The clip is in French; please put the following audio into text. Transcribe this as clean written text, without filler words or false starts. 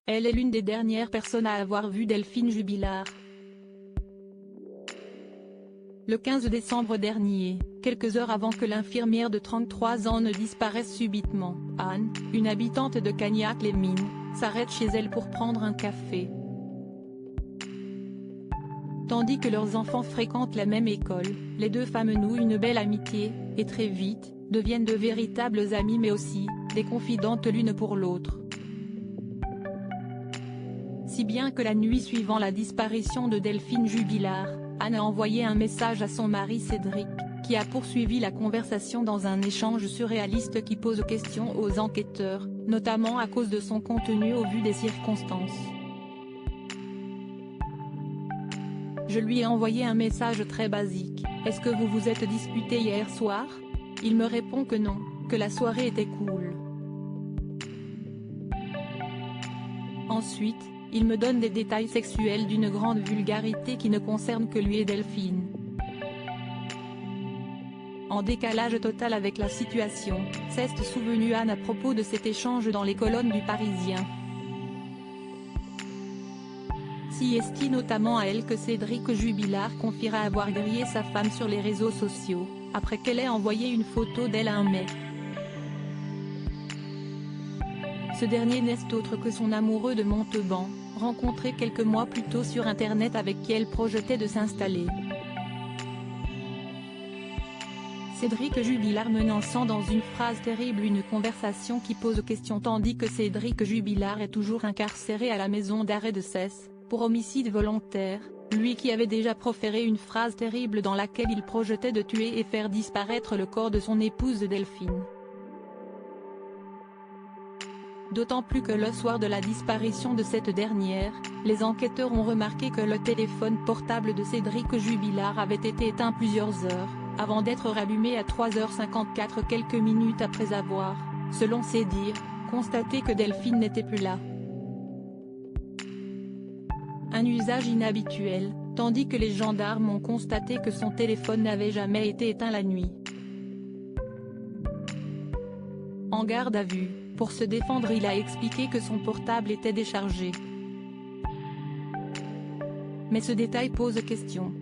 Elle est l'une des dernières personnes à avoir vu Delphine Jubilard. Le 15 décembre dernier, quelques heures avant que l'infirmière de 33 ans ne disparaisse subitement, Anne, une habitante de Cagnac-les-Mines, s'arrête chez elle pour prendre un café. Tandis que leurs enfants fréquentent la même école, les deux femmes nouent une belle amitié, et très vite, deviennent de véritables amies mais aussi, des confidentes l'une pour l'autre. Si bien que la nuit suivant la disparition de Delphine Jubilard, Anne a envoyé un message à son mari Cédric, qui a poursuivi la conversation dans un échange surréaliste qui pose question aux enquêteurs, notamment à cause de son contenu au vu des circonstances. Je lui ai envoyé un message très basique, « Est-ce que vous vous êtes disputé hier soir ?» Il me répond que non, que la soirée était cool. Ensuite, il me donne des détails sexuels d'une grande vulgarité qui ne concerne que lui et Delphine. En décalage total avec la situation, s'est souvenu Anne à propos de cet échange dans les colonnes du Parisien. Si est notamment à elle que Cédric Jubilard confiera avoir grillé sa femme sur les réseaux sociaux, après qu'elle ait envoyé une photo d'elle à un mec. Ce dernier n'est autre que son amoureux de Montauban, rencontré quelques mois plus tôt sur internet avec qui elle projetait de s'installer. Cédric Jubilard menaçant dans une phrase terrible une conversation qui pose question tandis que Cédric Jubilard est toujours incarcéré à la maison d'arrêt de Cesse, pour homicide volontaire, lui qui avait déjà proféré une phrase terrible dans laquelle il projetait de tuer et faire disparaître le corps de son épouse Delphine. D'autant plus que le soir de la disparition de cette dernière, les enquêteurs ont remarqué que le téléphone portable de Cédric Jubilard avait été éteint plusieurs heures, avant d'être rallumé à 3h54 quelques minutes après avoir, selon ses dires, constaté que Delphine n'était plus là. Un usage inhabituel, tandis que les gendarmes ont constaté que son téléphone n'avait jamais été éteint la nuit. En garde à vue, pour se défendre il a expliqué que son portable était déchargé. Mais ce détail pose question.